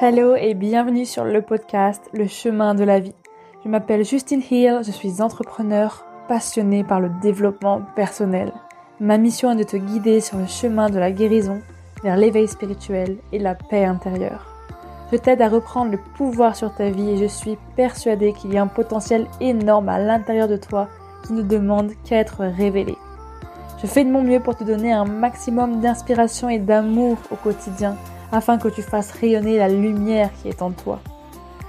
Hello et bienvenue sur le podcast Le chemin de la vie. Je m'appelle Justine Hill, je suis entrepreneur passionnée par le développement personnel. Ma mission est de te guider sur le chemin de la guérison vers l'éveil spirituel et la paix intérieure. Je t'aide à reprendre le pouvoir sur ta vie et je suis persuadée qu'il y a un potentiel énorme à l'intérieur de toi qui ne demande qu'à être révélé. Je fais de mon mieux pour te donner un maximum d'inspiration et d'amour au quotidien afin que tu fasses rayonner la lumière qui est en toi.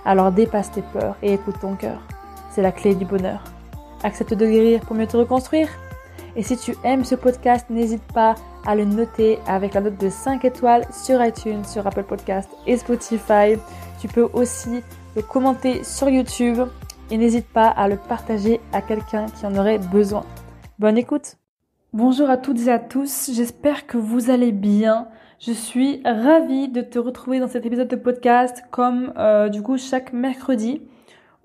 Alors dépasse tes peurs et écoute ton cœur. C'est la clé du bonheur. Accepte de guérir pour mieux te reconstruire. Et si tu aimes ce podcast, n'hésite pas à le noter avec la note de 5 étoiles sur iTunes, sur Apple Podcast et Spotify. Tu peux aussi le commenter sur YouTube et n'hésite pas à le partager à quelqu'un qui en aurait besoin. Bonne écoute! Bonjour à toutes et à tous, j'espère que vous allez bien. Je suis ravie de te retrouver dans cet épisode de podcast comme chaque mercredi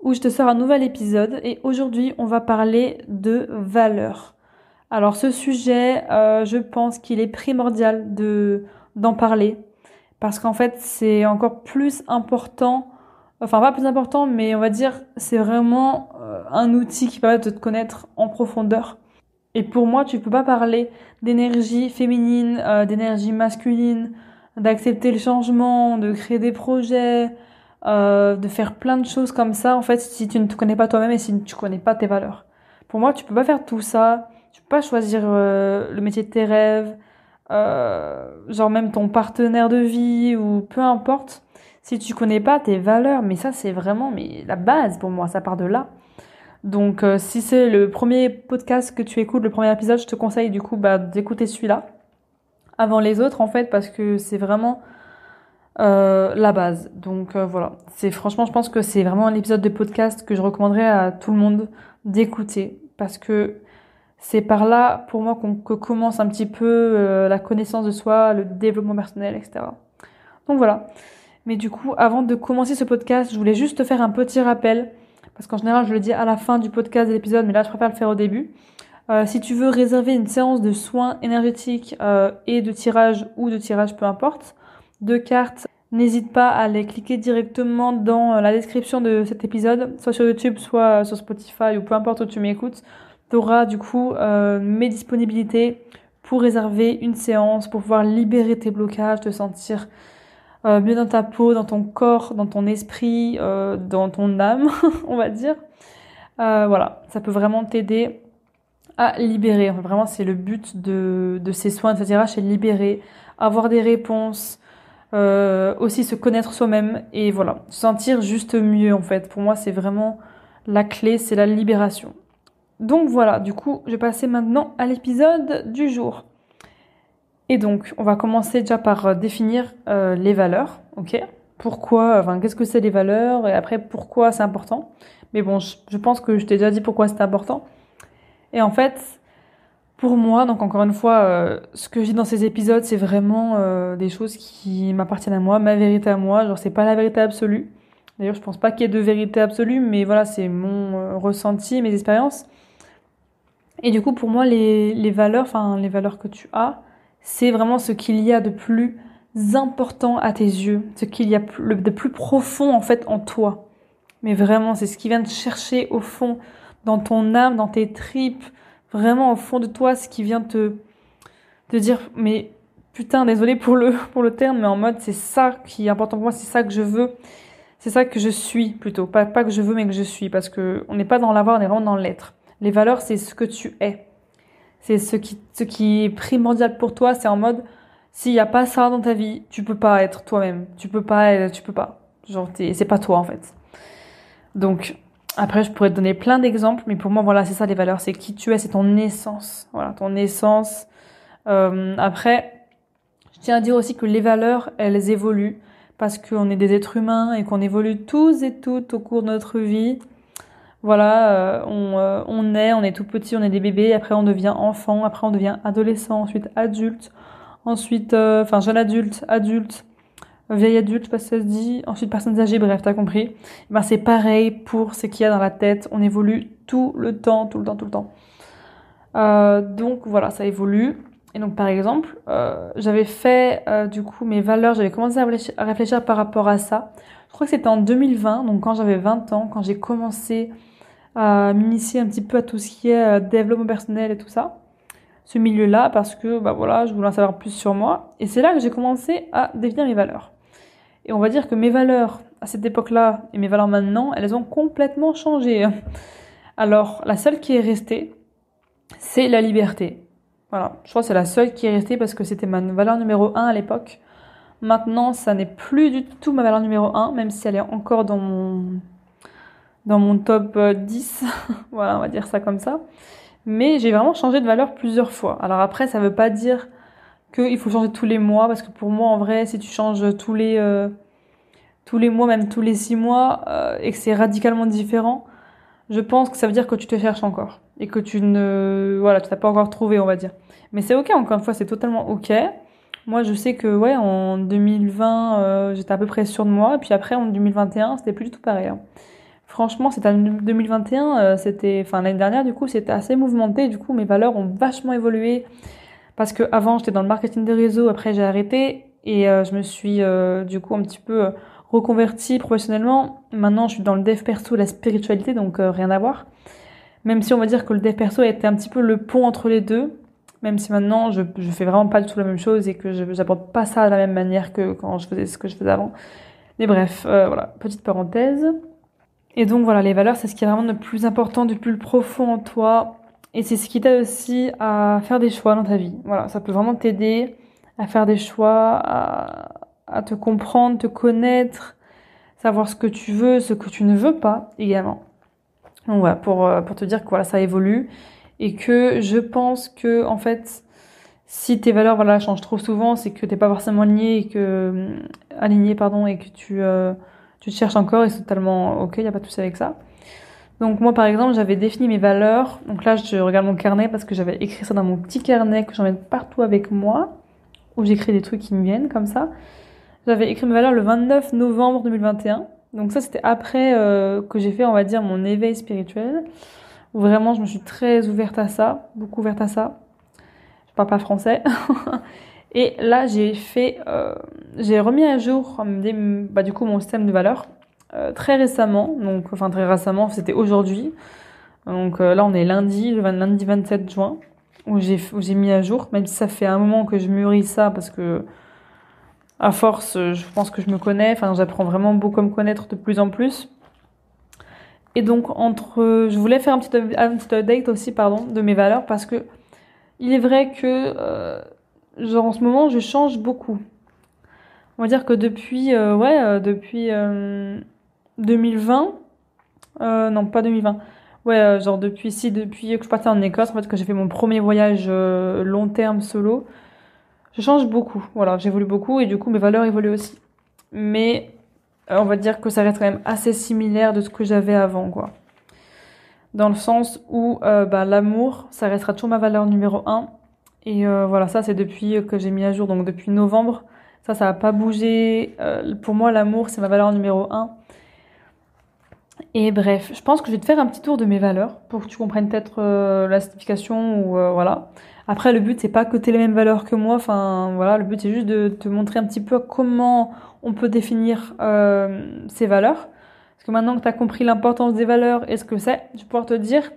où je te sors un nouvel épisode et aujourd'hui on va parler de valeurs. Alors ce sujet, je pense qu'il est primordial d'en parler parce qu'en fait c'est encore plus important, enfin pas plus important mais on va dire c'est vraiment un outil qui permet de te connaître en profondeur. Et pour moi, tu peux pas parler d'énergie féminine, d'énergie masculine, d'accepter le changement, de créer des projets, de faire plein de choses comme ça, en fait, si tu ne te connais pas toi-même et si tu connais pas tes valeurs. Pour moi, tu peux pas faire tout ça, tu peux pas choisir le métier de tes rêves, genre même ton partenaire de vie ou peu importe, si tu connais pas tes valeurs. Mais ça, c'est vraiment la base pour moi, ça part de là. Donc si c'est le premier podcast que tu écoutes, le premier épisode, je te conseille du coup d'écouter celui-là avant les autres en fait parce que c'est vraiment la base. Donc voilà, franchement je pense que c'est vraiment un épisode de podcast que je recommanderais à tout le monde d'écouter parce que c'est par là pour moi que commence un petit peu la connaissance de soi, le développement personnel, etc. Donc voilà. Mais du coup, avant de commencer ce podcast, je voulais juste te faire un petit rappel. Parce qu'en général, je le dis à la fin du podcast de l'épisode, mais là, je préfère le faire au début. Si tu veux réserver une séance de soins énergétiques et de tirage ou de tirage, peu importe, de cartes, n'hésite pas à les cliquer directement dans la description de cet épisode, soit sur YouTube, soit sur Spotify ou peu importe où tu m'écoutes. Tu auras du coup mes disponibilités pour réserver une séance, pour pouvoir libérer tes blocages, te sentir mieux dans ta peau, dans ton corps, dans ton esprit, dans ton âme, on va dire. Voilà, ça peut vraiment t'aider à libérer. Enfin, vraiment, c'est le but de ces soins, etc. C'est libérer, avoir des réponses, aussi se connaître soi-même et voilà, se sentir juste mieux en fait. Pour moi, c'est vraiment la clé, c'est la libération. Donc voilà, du coup, je vais passer maintenant à l'épisode du jour. Et donc, on va commencer déjà par définir les valeurs, ok ? Qu'est-ce que c'est les valeurs et après pourquoi c'est important. Mais bon, je pense que je t'ai déjà dit pourquoi c'est important. Et en fait, pour moi, donc encore une fois, ce que je dis dans ces épisodes, c'est vraiment des choses qui m'appartiennent à moi, ma vérité à moi. Genre, c'est pas la vérité absolue. D'ailleurs, je pense pas qu'il y ait de vérité absolue, mais voilà, c'est mon ressenti, mes expériences. Et du coup, pour moi, les valeurs que tu as, c'est vraiment ce qu'il y a de plus important à tes yeux, ce qu'il y a de plus profond en fait en toi. Mais vraiment, c'est ce qui vient te chercher au fond, dans ton âme, dans tes tripes, vraiment au fond de toi, ce qui vient te dire, mais putain, désolé pour le terme, mais en mode c'est ça qui est important pour moi, c'est ça que je veux, c'est ça que je suis plutôt, pas que je veux mais que je suis, parce que on n'est pas dans l'avoir, on est vraiment dans l'être. Les valeurs, c'est ce que tu es. C'est ce qui est primordial pour toi, c'est en mode, s'il y a pas ça dans ta vie, tu peux pas être toi-même. Tu peux pas. Genre, c'est pas toi, en fait. Donc, après, je pourrais te donner plein d'exemples, mais pour moi, voilà, c'est ça les valeurs, c'est qui tu es, c'est ton essence. Voilà, ton essence. Après, je tiens à dire aussi que les valeurs, elles évoluent, parce qu'on est des êtres humains et qu'on évolue tous et toutes au cours de notre vie. Voilà, on est tout petit, on est des bébés, après on devient enfant, après on devient adolescent, ensuite adulte, ensuite, jeune adulte, vieil adulte, je sais pas si ça se dit, ensuite personnes âgées, bref, t'as compris. Ben, c'est pareil pour ce qu'il y a dans la tête, on évolue tout le temps. Donc voilà, ça évolue. Et donc par exemple, j'avais fait du coup mes valeurs, j'avais commencé à réfléchir par rapport à ça. Je crois que c'était en 2020, donc quand j'avais 20 ans, quand j'ai commencé à m'initier un petit peu à tout ce qui est développement personnel et tout ça. Ce milieu-là, parce que bah voilà, je voulais en savoir plus sur moi. Et c'est là que j'ai commencé à définir mes valeurs. Et on va dire que mes valeurs à cette époque-là et mes valeurs maintenant, elles ont complètement changé. Alors, la seule qui est restée, c'est la liberté. Voilà, je crois que c'est la seule qui est restée parce que c'était ma valeur numéro 1 à l'époque. Maintenant, ça n'est plus du tout ma valeur numéro 1, même si elle est encore dans mon top 10. Voilà, on va dire ça comme ça. Mais j'ai vraiment changé de valeur plusieurs fois. Alors après, ça veut pas dire qu'il faut changer tous les mois, parce que pour moi, en vrai, si tu changes tous les mois, même tous les 6 mois, et que c'est radicalement différent, je pense que ça veut dire que tu te cherches encore. Et que voilà, tu t'as pas encore trouvé, on va dire. Mais c'est ok, encore une fois, c'est totalement ok. Moi, je sais que, ouais, en 2020, j'étais à peu près sûre de moi, et puis après, en 2021, c'était plus du tout pareil, hein. Franchement, cette année 2021, enfin l'année dernière, du coup, c'était assez mouvementé. Du coup, mes valeurs ont vachement évolué parce que avant, j'étais dans le marketing de réseau. Après, j'ai arrêté et je me suis du coup un petit peu reconvertie professionnellement. Maintenant, je suis dans le dev perso, la spiritualité, donc rien à voir. Même si on va dire que le dev perso a été un petit peu le pont entre les deux. Même si maintenant, je fais vraiment pas du tout la même chose et que j'apporte pas ça de la même manière que quand je faisais ce que je faisais avant. Mais bref, voilà, petite parenthèse. Et donc voilà, les valeurs, c'est ce qui est vraiment le plus important, du plus profond en toi. Et c'est ce qui t'aide aussi à faire des choix dans ta vie. Voilà, ça peut vraiment t'aider à faire des choix, à te comprendre, te connaître, savoir ce que tu veux, ce que tu ne veux pas également. Donc voilà, pour te dire que voilà, ça évolue. Et que je pense que, en fait, si tes valeurs voilà, changent trop souvent, c'est que t'es pas forcément aligné, pardon, et que tu te cherches encore et c'est totalement ok, il n'y a pas de souci avec ça. Donc moi par exemple j'avais défini mes valeurs, donc là je regarde mon carnet parce que j'avais écrit ça dans mon petit carnet que j'emmène partout avec moi, où j'écris des trucs qui me viennent comme ça. J'avais écrit mes valeurs le 29 novembre 2021, donc ça c'était après que j'ai fait on va dire mon éveil spirituel, où vraiment je me suis très ouverte à ça, beaucoup ouverte à ça. Je parle pas français. Et là, j'ai remis à jour du coup mon système de valeurs très récemment. Donc, enfin très récemment, c'était aujourd'hui. Donc là, on est lundi, lundi 27 juin, où j'ai mis à jour. Même si ça fait un moment que je mûris ça, parce que à force, je pense que je me connais. Enfin, j'apprends vraiment beaucoup à me connaître de plus en plus. Et donc je voulais faire un petit update aussi, pardon, de mes valeurs parce que il est vrai que genre en ce moment, je change beaucoup. On va dire que depuis 2020, non pas 2020, ouais, genre depuis que je partais en Écosse, en fait, que j'ai fait mon premier voyage long terme solo, je change beaucoup. Voilà, j'évolue beaucoup et du coup mes valeurs évoluent aussi. Mais on va dire que ça reste quand même assez similaire de ce que j'avais avant, quoi. Dans le sens où l'amour, ça restera toujours ma valeur numéro 1. Et voilà, ça c'est depuis que j'ai mis à jour, donc depuis novembre. Ça n'a pas bougé. Pour moi, l'amour, c'est ma valeur numéro 1. Et bref, je pense que je vais te faire un petit tour de mes valeurs pour que tu comprennes peut-être la signification ou voilà. Après, le but, c'est pas que tu aies les mêmes valeurs que moi. Enfin, voilà, le but, c'est juste de te montrer un petit peu comment on peut définir ces valeurs. Parce que maintenant que tu as compris l'importance des valeurs et ce que c'est, je vais pouvoir te dire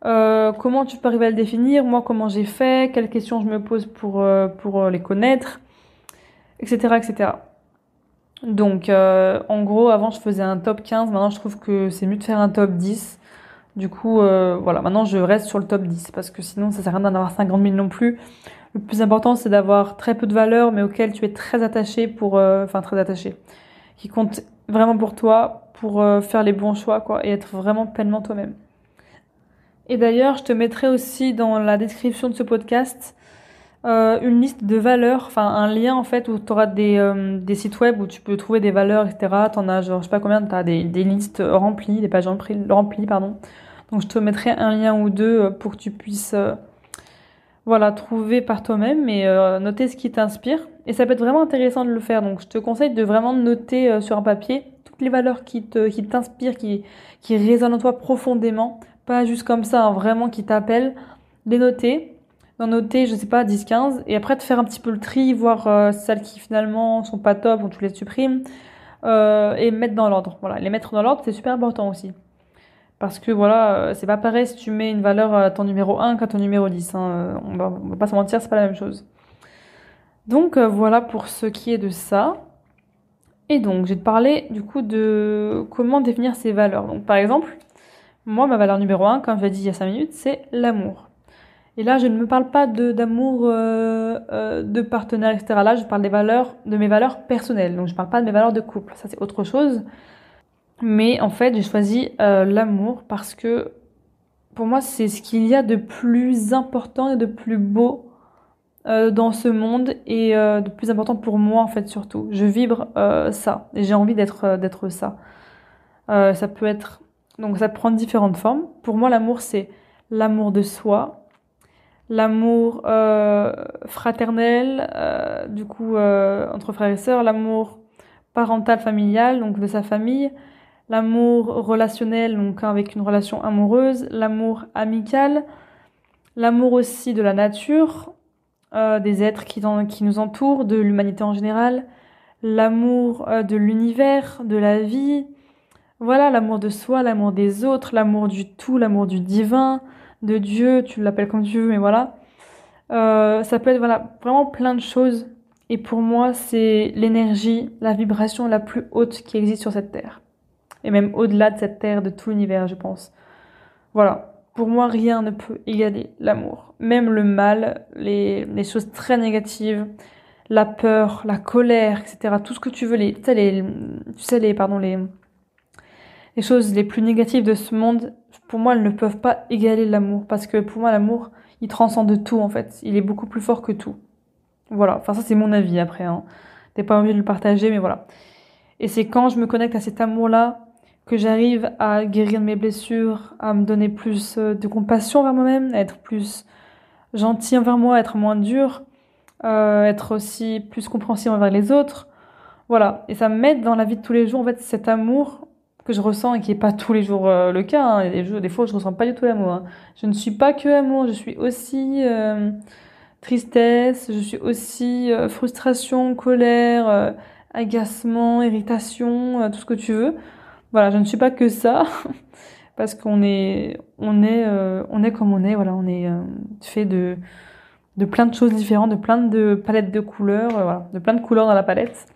comment tu peux arriver à le définir, moi, comment j'ai fait, quelles questions je me pose pour les connaître, etc., etc. Donc, en gros, avant, je faisais un top 15. Maintenant, je trouve que c'est mieux de faire un top 10. Du coup, voilà, maintenant, je reste sur le top 10 parce que sinon, ça sert à rien d'en avoir 50 000 non plus. Le plus important, c'est d'avoir très peu de valeur, mais auquel tu es très attaché très attaché, qui compte vraiment pour toi, pour faire les bons choix, quoi, et être vraiment pleinement toi-même. Et d'ailleurs, je te mettrai aussi dans la description de ce podcast une liste de valeurs, enfin un lien en fait où tu auras des sites web où tu peux trouver des valeurs, etc. T'en as genre, je sais pas combien, t'as des listes remplies, des pages remplies, pardon. Donc je te mettrai un lien ou deux pour que tu puisses voilà, trouver par toi-même et noter ce qui t'inspire. Et ça peut être vraiment intéressant de le faire. Donc je te conseille de vraiment noter sur un papier toutes les valeurs qui t'inspirent, qui résonnent en toi profondément. Pas juste comme ça, hein, vraiment qui t'appellent. Les noter d'en noter, je sais pas, 10-15, et après de faire un petit peu le tri, voir celles qui finalement sont pas top, donc tu les supprimes, et mettre dans l'ordre. Voilà, les mettre dans l'ordre, c'est super important aussi. Parce que voilà, c'est pas pareil si tu mets une valeur à ton numéro 1 qu'à ton numéro 10. Hein. On va pas se mentir, c'est pas la même chose. Donc voilà pour ce qui est de ça. Et donc, je vais te parler du coup de comment définir ces valeurs. Donc par exemple, moi, ma valeur numéro 1, comme je l'ai dit il y a 5 minutes, c'est l'amour. Et là, je ne me parle pas d'amour de partenaire, etc. Là, je parle de mes valeurs personnelles. Donc je parle pas de mes valeurs de couple. Ça, c'est autre chose. Mais en fait, j'ai choisi l'amour parce que pour moi, c'est ce qu'il y a de plus important et de plus beau dans ce monde et de plus important pour moi en fait surtout. Je vibre ça et j'ai envie d'être ça. Ça peut être donc ça prend différentes formes. Pour moi, l'amour c'est l'amour de soi, l'amour fraternel, du coup entre frères et sœurs, l'amour parental familial donc de sa famille, l'amour relationnel donc avec une relation amoureuse, l'amour amical, l'amour aussi de la nature, des êtres qui nous entourent, de l'humanité en général, l'amour de l'univers, de la vie, voilà, l'amour de soi, l'amour des autres, l'amour du tout, l'amour du divin, de Dieu, tu l'appelles comme tu veux, mais voilà. Ça peut être voilà, vraiment plein de choses. Et pour moi, c'est l'énergie, la vibration la plus haute qui existe sur cette terre. Et même au-delà de cette terre, de tout l'univers, je pense. Voilà. Pour moi, rien ne peut égaler l'amour. Même le mal, les choses très négatives, la peur, la colère, etc. Tout ce que tu veux, les choses les plus négatives de ce monde, pour moi, elles ne peuvent pas égaler l'amour. Parce que pour moi, l'amour, il transcende tout, en fait. Il est beaucoup plus fort que tout. Voilà. Enfin, ça, c'est mon avis après, hein. T'es pas obligé de le partager, mais voilà. Et c'est quand je me connecte à cet amour-là que j'arrive à guérir mes blessures, à me donner plus de compassion envers moi-même, à être plus gentil envers moi, à être moins dur, être aussi plus compréhensif envers les autres. Voilà. Et ça m'aide dans la vie de tous les jours, en fait, cet amour que je ressens et qui est pas tous les jours le cas. Hein. Il y a des fois, je ressens pas du tout l'amour. Hein. Je ne suis pas que amour, je suis aussi tristesse, je suis aussi frustration, colère, agacement, irritation, tout ce que tu veux. Voilà, je ne suis pas que ça parce on est comme on est. Voilà, on est fait de plein de choses différentes, de plein de palettes de couleurs, voilà, de plein de couleurs dans la palette.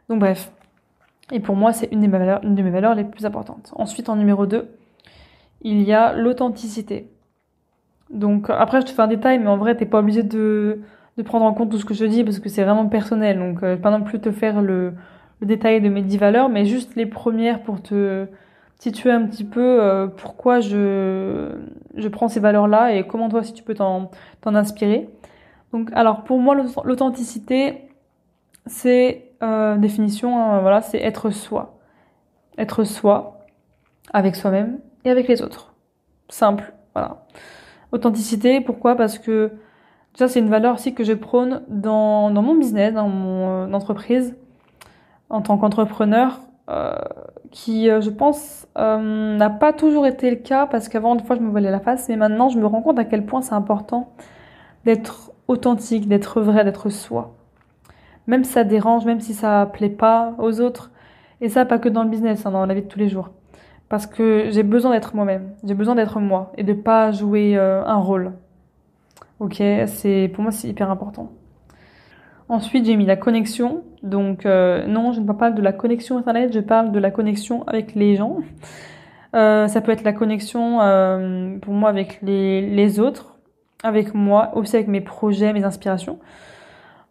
Donc bref. Et pour moi, c'est une de mes valeurs les plus importantes. Ensuite, en numéro 2, il y a l'authenticité. Donc après, je te fais un détail, mais en vrai, t'es pas obligé de prendre en compte tout ce que je dis parce que c'est vraiment personnel. Donc pas non plus te faire le détail de mes 10 valeurs, mais juste les premières pour te situer un petit peu pourquoi je prends ces valeurs-là et comment toi, si tu peux t'en inspirer. Donc alors pour moi, l'authenticité, c'est définition, hein, voilà, c'est être soi. Être soi avec soi-même et avec les autres. Simple, voilà. Authenticité, pourquoi? Parce que ça, c'est une valeur aussi que je prône dans mon business, dans mon entreprise, en tant qu'entrepreneur, qui, je pense, n'a pas toujours été le cas, parce qu'avant, une fois, je me voilais la face, mais maintenant, je me rends compte à quel point c'est important d'être authentique, d'être vrai, d'être soi. Même si ça dérange, même si ça plaît pas aux autres, et ça, pas que dans le business, hein, dans la vie de tous les jours. Parce que j'ai besoin d'être moi-même, j'ai besoin d'être moi, et de pas jouer un rôle. Ok, pour moi c'est hyper important. Ensuite j'ai mis la connexion, donc non je ne parle pas de la connexion internet, je parle de la connexion avec les gens. Ça peut être la connexion pour moi avec les autres, avec moi, aussi avec mes projets, mes inspirations.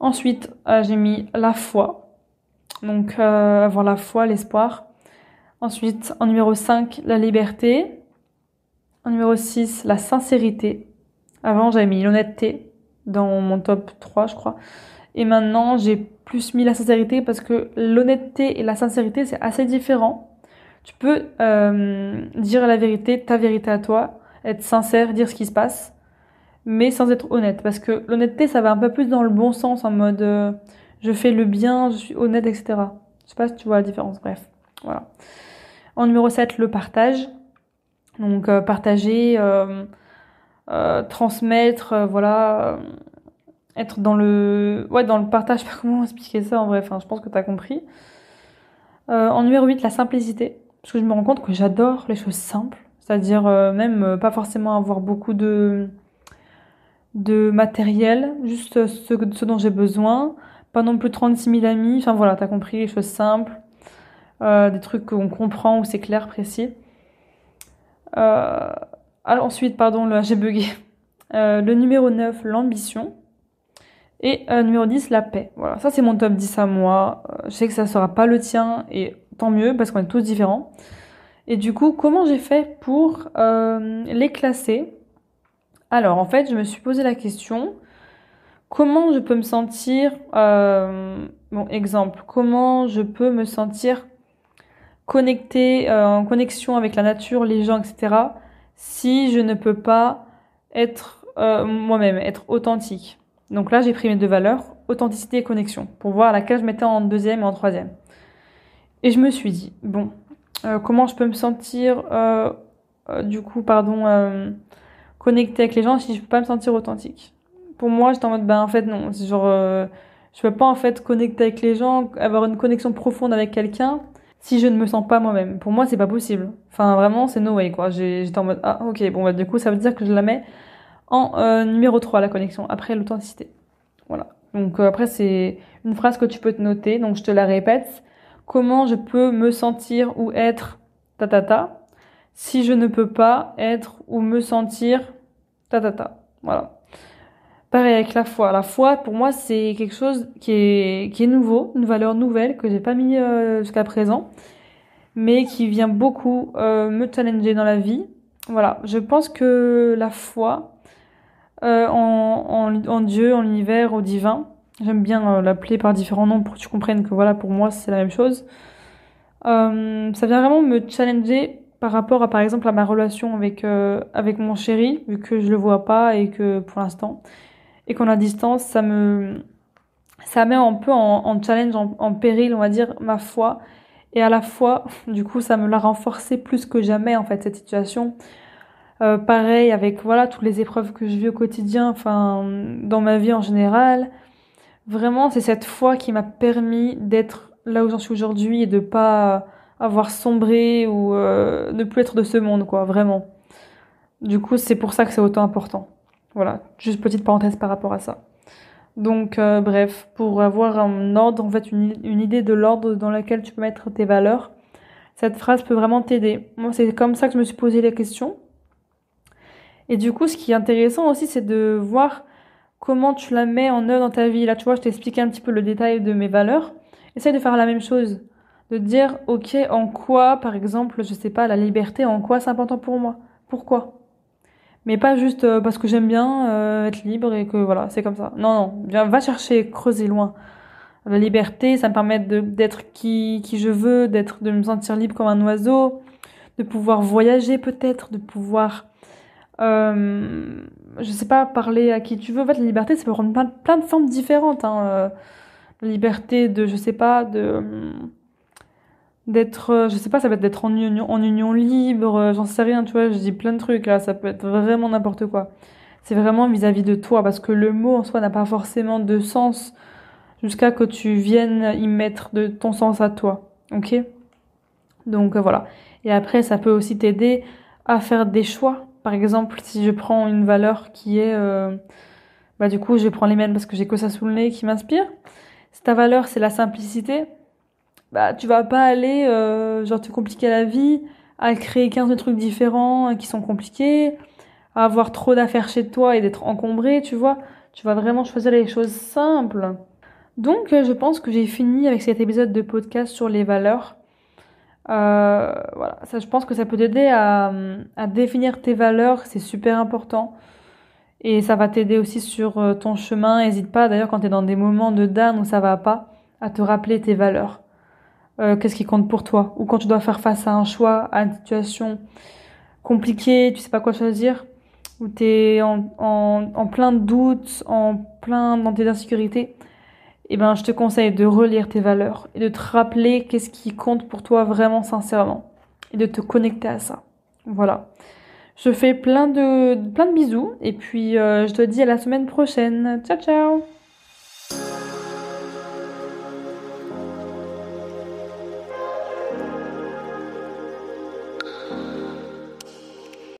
Ensuite j'ai mis la foi, donc avoir la foi, l'espoir. Ensuite en numéro 5 la liberté. En numéro 6 la sincérité. Avant, j'avais mis l'honnêteté dans mon top 3, je crois. Et maintenant, j'ai plus mis la sincérité parce que l'honnêteté et la sincérité, c'est assez différent. Tu peux dire la vérité, ta vérité à toi, être sincère, dire ce qui se passe, mais sans être honnête. Parce que l'honnêteté, ça va un peu plus dans le bon sens, en mode je fais le bien, je suis honnête, etc. Je sais pas si tu vois la différence, bref. Voilà. En numéro 7, le partage. Donc partager... transmettre, être dans le partage. Je sais pas comment expliquer ça en vrai, enfin, je pense que tu as compris. En numéro 8, la simplicité. Parce que je me rends compte que j'adore les choses simples. C'est-à-dire même pas forcément avoir beaucoup de matériel, juste ce dont j'ai besoin. Pas non plus 36 000 amis. Enfin voilà, t'as compris, les choses simples. Des trucs qu'on comprend, où c'est clair, précis. Ensuite, pardon, là j'ai bugué. Le numéro 9, l'ambition. Et numéro 10, la paix. Voilà, ça c'est mon top 10 à moi. Je sais que ça sera pas le tien, et tant mieux, parce qu'on est tous différents. Et du coup, comment j'ai fait pour les classer? Alors, en fait, je me suis posé la question, comment je peux me sentir, bon, exemple, comment je peux me sentir connectée, en connexion avec la nature, les gens, etc., si je ne peux pas être moi-même, être authentique. Donc là, j'ai pris mes deux valeurs, authenticité et connexion, pour voir laquelle je mettais en deuxième et en troisième. Et je me suis dit, bon, comment je peux me sentir, connectée avec les gens si je peux pas me sentir authentique. Pour moi, j'étais en mode, ben en fait non, c'est genre, je peux pas en fait connecter avec les gens, avoir une connexion profonde avec quelqu'un si je ne me sens pas moi-même. Pour moi, c'est pas possible. Enfin, vraiment, c'est no way, quoi. J'étais en mode, ah, ok, bon, bah, du coup, ça veut dire que je la mets en numéro 3, la connexion, après l'authenticité. Voilà. Donc, après, c'est une phrase que tu peux te noter, donc je te la répète. Comment je peux me sentir ou être ta ta ta si je ne peux pas être ou me sentir ta ta ta. Voilà. Pareil avec la foi. La foi, pour moi, c'est quelque chose qui est nouveau, une valeur nouvelle que j'ai pas mis jusqu'à présent, mais qui vient beaucoup me challenger dans la vie. Voilà. Je pense que la foi en Dieu, en l'univers, au divin, j'aime bien l'appeler par différents noms pour que tu comprennes que voilà, pour moi, c'est la même chose. Ça vient vraiment me challenger par rapport à, par exemple, à ma relation avec mon chéri, vu que je le vois pas et que pour l'instant, et qu'on a distance, ça met un peu en challenge, en péril, on va dire, ma foi. Et à la fois, du coup, ça me l'a renforcé plus que jamais, en fait, cette situation. Pareil avec, voilà, toutes les épreuves que je vis au quotidien, enfin, dans ma vie en général. Vraiment, c'est cette foi qui m'a permis d'être là où j'en suis aujourd'hui et de pas avoir sombré ou ne plus être de ce monde, quoi, vraiment. Du coup, c'est pour ça que c'est autant important. Voilà, juste petite parenthèse par rapport à ça. Donc, bref, pour avoir un ordre, en fait, une idée de l'ordre dans lequel tu peux mettre tes valeurs, cette phrase peut vraiment t'aider. Moi, c'est comme ça que je me suis posé la question. Et du coup, ce qui est intéressant aussi, c'est de voir comment tu la mets en œuvre dans ta vie. Là, tu vois, je t'ai expliqué un petit peu le détail de mes valeurs. Essaye de faire la même chose. De dire, ok, en quoi, par exemple, je sais pas, la liberté, en quoi c'est important pour moi. Pourquoi? Mais pas juste parce que j'aime bien être libre et que voilà, c'est comme ça. Non, non, viens, va chercher, creuser loin. La liberté, ça me permet d'être qui je veux, de me sentir libre comme un oiseau, de pouvoir voyager peut-être, de pouvoir, euh, je sais pas, parler à qui tu veux. En fait, la liberté, ça peut prendre plein de formes différentes. Hein. La liberté de, je sais pas, d'être, je sais pas, ça peut être d'être en union libre, j'en sais rien, tu vois, je dis plein de trucs là, ça peut être vraiment n'importe quoi. C'est vraiment vis-à-vis de toi, parce que le mot en soi n'a pas forcément de sens jusqu'à que tu viennes y mettre de ton sens à toi, ok? Donc voilà. Et après, ça peut aussi t'aider à faire des choix. Par exemple, si je prends une valeur qui est, bah du coup, je prends les miennes parce que j'ai que ça sous le nez qui m'inspire. Si ta valeur, c'est la simplicité, bah tu vas pas aller genre te compliquer la vie à créer 15 trucs différents qui sont compliqués, à avoir trop d'affaires chez toi et d'être encombré, tu vois. Tu vas vraiment choisir les choses simples. Donc je pense que j'ai fini avec cet épisode de podcast sur les valeurs. Voilà, ça je pense que ça peut t'aider à définir tes valeurs, c'est super important. Et ça va t'aider aussi sur ton chemin. N'hésite pas d'ailleurs quand tu es dans des moments de down où ça va pas, à te rappeler tes valeurs. Qu'est-ce qui compte pour toi, ou quand tu dois faire face à un choix, à une situation compliquée, tu sais pas quoi choisir, ou t'es en plein de doutes, en plein dans tes insécurités, eh ben je te conseille de relire tes valeurs et de te rappeler qu'est-ce qui compte pour toi vraiment sincèrement et de te connecter à ça. Voilà. Je fais plein de bisous et puis je te dis à la semaine prochaine. Ciao ciao!